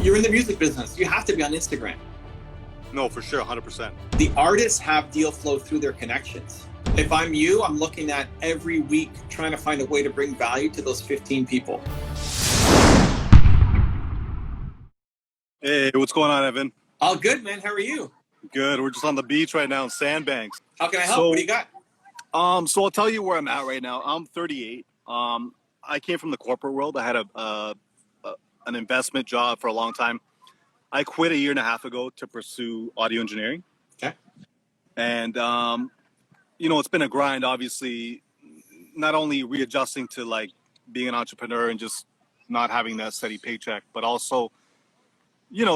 You're in the music business. You have to be on Instagram. No, for sure, 100%. The artists have deal flow through their connections. If I'm you, I'm looking at every week trying to find a way to bring value to those 15 people. Hey, what's going on, Evan? All good, man. How are you? Good. We're just on the beach right now in Sandbanks. How can I help? What do you got? So I'll tell you where I'm at right now. I'm 38. I came from the corporate world. I had an investment job for a long time. I quit a year and a half ago to pursue audio engineering. Okay. And, it's been a grind, obviously, not only readjusting to like being an entrepreneur and just not having that steady paycheck, but also,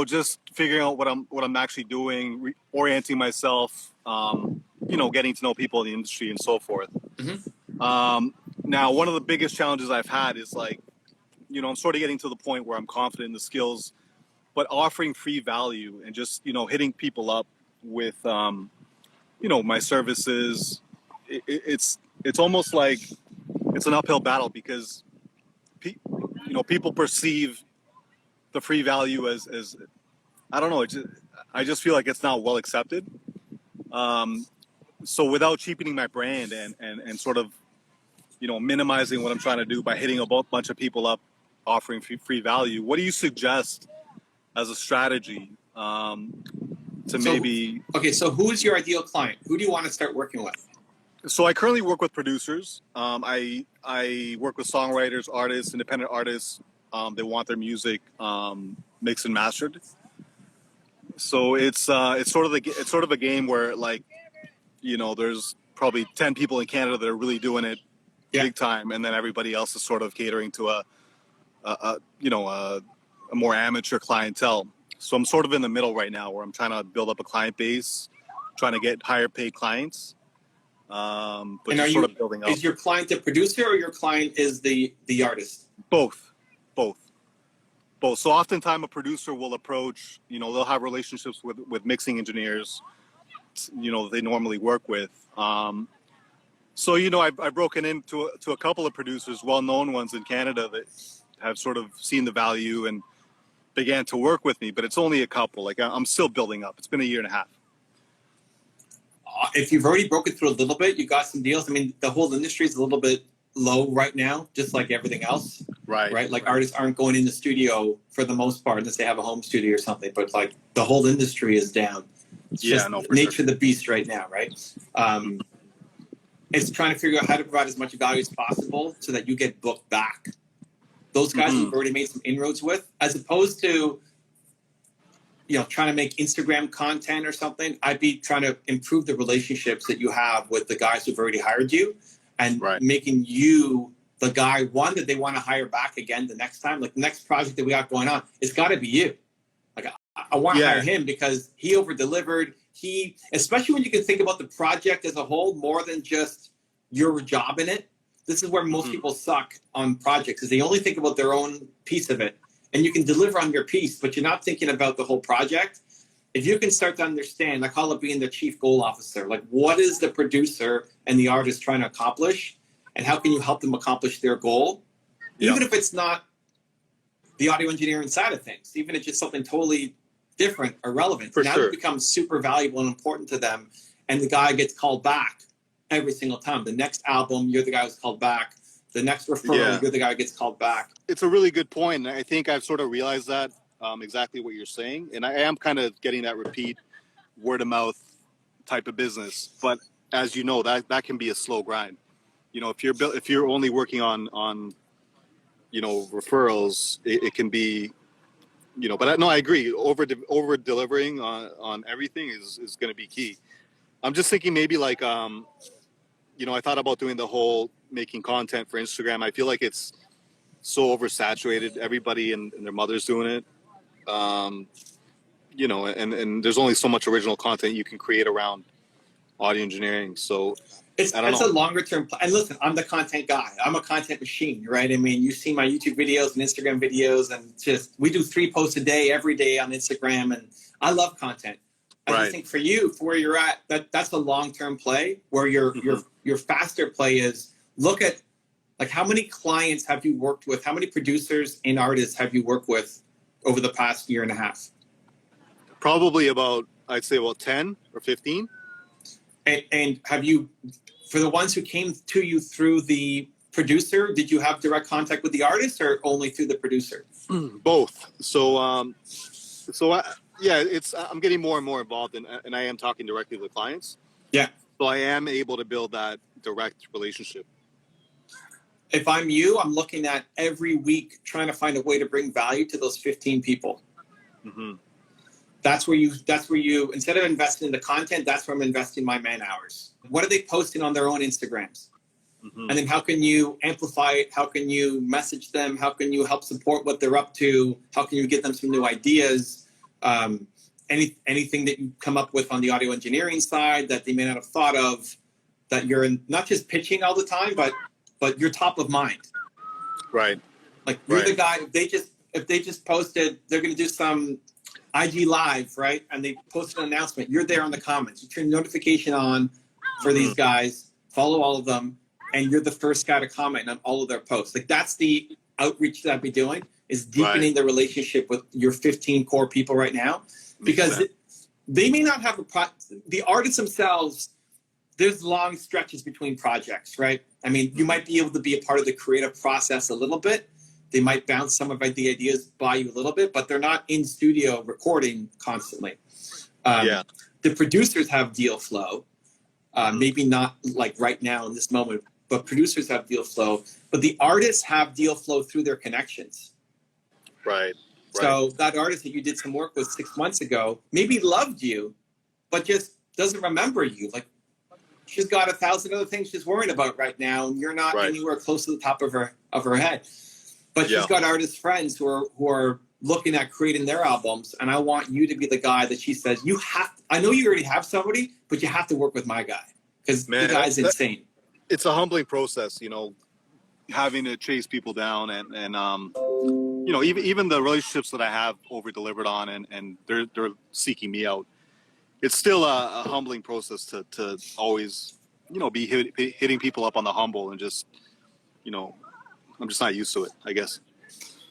just figuring out what I'm actually doing, orienting myself, getting to know people in the industry and so forth. Mm-hmm. Now, one of the biggest challenges I've had is like, I'm sort of getting to the point where I'm confident in the skills, but offering free value and just, hitting people up with, my services. It's almost like it's an uphill battle because, people perceive the free value as I don't know. I just feel like it's not well accepted. So without cheapening my brand and sort of, minimizing what I'm trying to do by hitting a bunch of people up, offering free value, what do you suggest as a strategy maybe? Okay, so who is your ideal client? Who do you want to start working with? So I currently work with producers. I work with songwriters, artists, independent artists. They want their music mixed and mastered. So it's sort of a game where like, there's probably 10 people in Canada that are really doing it big time, and then everybody else is sort of catering to a more amateur clientele. So I'm sort of in the middle right now where I'm trying to build up a client base, trying to get higher paid clients. But just sort of building up. Is your client the producer or your client is the artist? Both. So oftentimes a producer will approach, they'll have relationships with mixing engineers, they normally work with. So, I've broken into a couple of producers, well-known ones in Canada that have sort of seen the value and began to work with me, but it's only a couple. Like I'm still building up. It's been a year and a half. If you've already broken through a little bit, you got some deals. I mean, the whole industry is a little bit low right now, just like everything else. Right. Like artists aren't going in the studio for the most part unless they have a home studio or something. But like the whole industry is down. It's just nature of the beast right now, right? It's trying to figure out how to provide as much value as possible so that you get booked back. Those guys you've already made some inroads with, as opposed to, trying to make Instagram content or something. I'd be trying to improve the relationships that you have with the guys who've already hired you and making you the guy, one, that they want to hire back again the next time. Like the next project that we got going on, it's got to be you. Like I want to hire him because he over-delivered. Especially when you can think about the project as a whole more than just your job in it. This is where most people suck on projects, is they only think about their own piece of it. And you can deliver on your piece, but you're not thinking about the whole project. If you can start to understand, I call it being the chief goal officer. Like, what is the producer and the artist trying to accomplish? And how can you help them accomplish their goal? Even if it's not the audio engineering side of things, even if it's just something totally different or relevant. Now it becomes super valuable and important to them. And the guy gets called back every single time. The next album, you're the guy who's called back. The next referral, you're the guy who gets called back. It's a really good point. I think I've sort of realized that exactly what you're saying. And I am kind of getting that repeat word of mouth type of business. But as you know, that can be a slow grind. If you're only working on referrals, it can be, but I agree. Over delivering on everything is going to be key. I'm just thinking maybe like, I thought about doing the whole making content for Instagram. I feel like it's so oversaturated. Everybody and their mother's doing it. And there's only so much original content you can create around audio engineering. So it's a longer term. And listen, I'm the content guy. I'm a content machine, right? I mean, you see my YouTube videos and Instagram videos, and we do 3 posts a day, every day on Instagram. And I love content. I think for you, for where you're at, that's a long-term play where your faster play is look at like how many clients have you worked with? How many producers and artists have you worked with over the past year and a half? Probably I'd say about 10 or 15. And have you, for the ones who came to you through the producer, did you have direct contact with the artist or only through the producer? Both. I'm getting more and more involved and I am talking directly with clients. Yeah. So I am able to build that direct relationship. If I'm you, I'm looking at every week trying to find a way to bring value to those 15 people. Mm-hmm. That's where you, instead of investing in the content, that's where I'm investing my man hours. What are they posting on their own Instagrams? Mm-hmm. And then how can you amplify it? How can you message them? How can you help support what they're up to? How can you get them some new ideas? Anything that you come up with on the audio engineering side that they may not have thought of, that you're not just pitching all the time, but you're top of mind. Right. Like you're the guy, if they just posted, they're going to do some IG live, right? And they posted an announcement. You're there in the comments. You turn notification on for these guys, follow all of them, and you're the first guy to comment on all of their posts. Like that's the outreach that I'd be doing, is deepening the relationship with your 15 core people right now. Because they may not have the artists themselves, there's long stretches between projects, right? I mean, you might be able to be a part of the creative process a little bit. They might bounce some of the ideas by you a little bit, but they're not in studio recording constantly. The producers have deal flow. Maybe not like right now in this moment, but producers have deal flow. But the artists have deal flow through their connections. Right. So that artist that you did some work with 6 months ago maybe loved you, but just doesn't remember you. Like she's got 1,000 other things she's worrying about right now, and you're not anywhere close to the top of her head. But she's got artist friends who are looking at creating their albums, and I want you to be the guy that she says, I know you already have somebody, but you have to work with my guy because the guy's insane. It's a humbling process, having to chase people down and even the relationships that I have over delivered on and they're seeking me out. It's still a humbling process to always, be hitting people up on the humble and just, I'm just not used to it, I guess.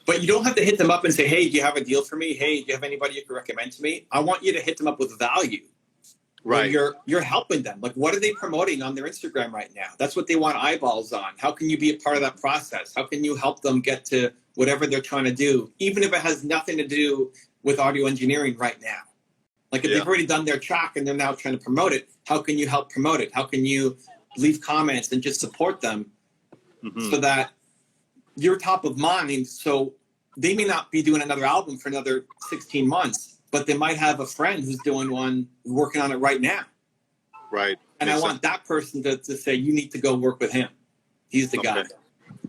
But you don't have to hit them up and say, hey, do you have a deal for me? Hey, do you have anybody you can recommend to me? I want you to hit them up with value. Right. You're helping them. Like, what are they promoting on their Instagram right now? That's what they want eyeballs on. How can you be a part of that process? How can you help them get to whatever they're trying to do, even if it has nothing to do with audio engineering right now? Like if they've already done their track and they're now trying to promote it, how can you help promote it? How can you leave comments and just support them so that you're top of mind? So they may not be doing another album for another 16 months, but they might have a friend who's doing one, working on it right now. Right. And I want that person to say, you need to go work with him. He's the guy.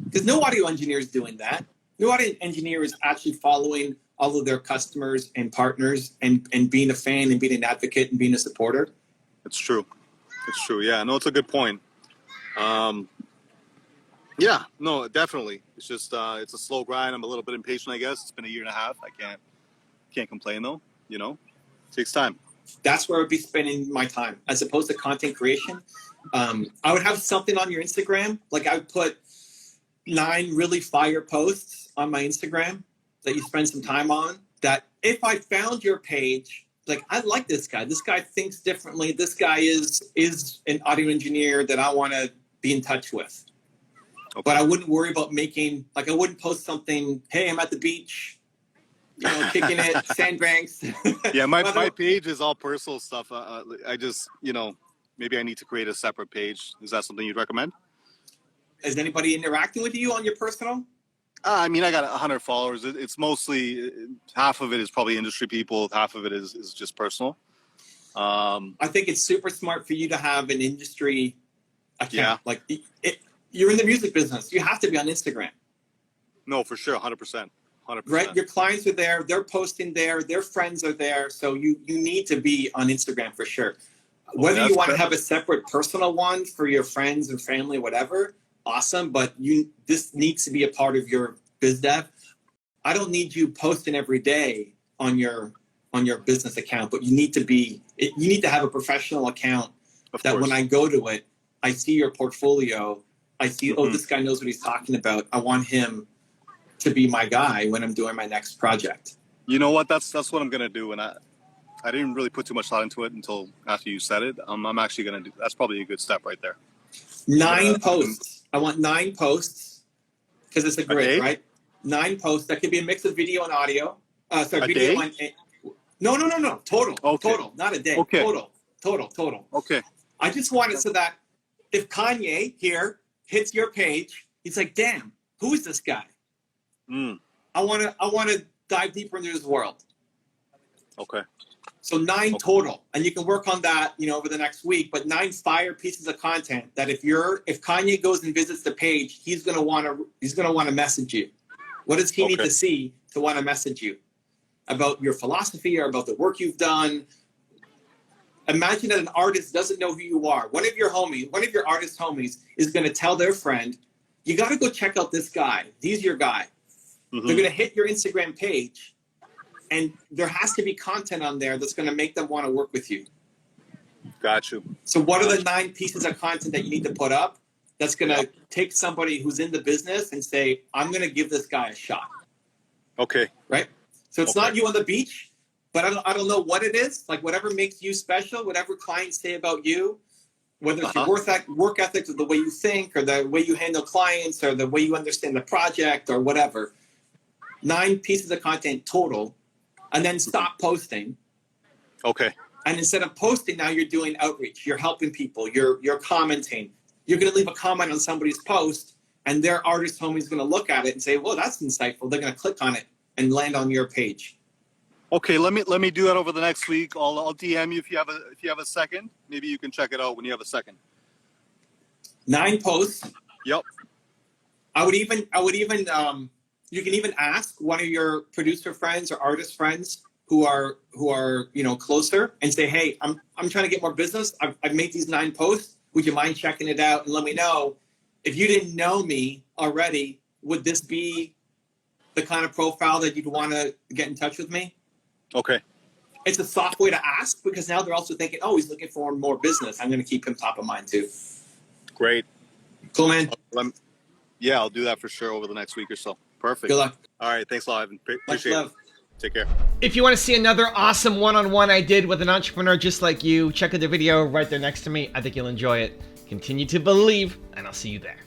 Because no audio engineer is doing that. No audio engineer is actually following all of their customers and partners and being a fan and being an advocate and being a supporter. It's true. It's true. Yeah, no, it's a good point. Yeah, no, definitely. It's just, it's a slow grind. I'm a little bit impatient, I guess. It's been a year and a half. I can't complain though, it takes time. That's where I would be spending my time as opposed to content creation. I would have something on your Instagram. Like I would put 9 really fire posts on my Instagram that you spend some time on, that if I found your page, like I like this guy. This guy thinks differently. This guy is an audio engineer that I want to be in touch with. Okay. But I wouldn't worry about I wouldn't post something, hey, I'm at the beach, kicking it, sandbanks. Yeah, my page is all personal stuff. I just, maybe I need to create a separate page. Is that something you'd recommend? Is anybody interacting with you on your personal? I got 100 followers. It's mostly, half of it is probably industry people. Half of it is just personal. I think it's super smart for you to have an industry account. Yeah. Like you're in the music business. You have to be on Instagram. No, for sure. 100%. 100%. Right? Your clients are there. They're posting there. Their friends are there. So you need to be on Instagram for sure. Whether you want to have a separate personal one for your friends or family, whatever, awesome. But this needs to be a part of your biz dev. I don't need you posting every day on your business account, but you need to have a professional account that when I go to it, I see your portfolio. I see, this guy knows what he's talking about. I want him to be my guy when I'm doing my next project. You know what? That's what I'm gonna do, and I didn't really put too much thought into it until after you said it. I'm actually gonna do. That's probably a good step right there. 9 posts. I want 9 posts because it's a grid, right? 9 posts. That could be a mix of video and audio. Sorry, video and no. Total. Okay. Total, not a day. Okay. Total. Okay. I just want it so that if Kanye here hits your page, he's like, damn, who is this guy? I want to dive deeper into his world. Okay. So 9 total, and you can work on that, over the next week. But 9 fire pieces of content that if Kanye goes and visits the page, he's gonna want to message you. What does he need to see to want to message you about your philosophy or about the work you've done? Imagine that an artist doesn't know who you are. One of your artist homies is going to tell their friend, you got to go check out this guy. He's your guy. They're going to hit your Instagram page, and there has to be content on there that's going to make them want to work with you. Got you. So what are the 9 pieces of content that you need to put up that's going to take somebody who's in the business and say, I'm going to give this guy a shot? Okay. Right? So it's not you on the beach. But I don't know what it is, like whatever makes you special, whatever clients say about you, whether it's your work ethic or the way you think or the way you handle clients or the way you understand the project or whatever. 9 pieces of content total, and then stop posting. Okay. And instead of posting, now you're doing outreach. You're helping people. You're commenting. You're going to leave a comment on somebody's post, and their artist homie is going to look at it and say, well, that's insightful. They're going to click on it and land on your page. Okay, let me do that over the next week. I'll DM you if you have a second. Maybe you can check it out when you have a second. 9 posts. Yep. I would even you can even ask one of your producer friends or artist friends who are closer and say, hey, I'm trying to get more business. I've made these 9 posts. Would you mind checking it out and let me know? If you didn't know me already, would this be the kind of profile that you'd want to get in touch with me? Okay. It's a soft way to ask because now they're also thinking, oh, he's looking for more business. I'm going to keep him top of mind too. Great. Cool, man. Yeah, I'll do that for sure over the next week or so. Perfect. Good luck. All right. Thanks a lot, Ivan. Appreciate it. Take care. If you want to see another awesome one-on-one I did with an entrepreneur just like you, check out the video right there next to me. I think you'll enjoy it. Continue to believe, and I'll see you there.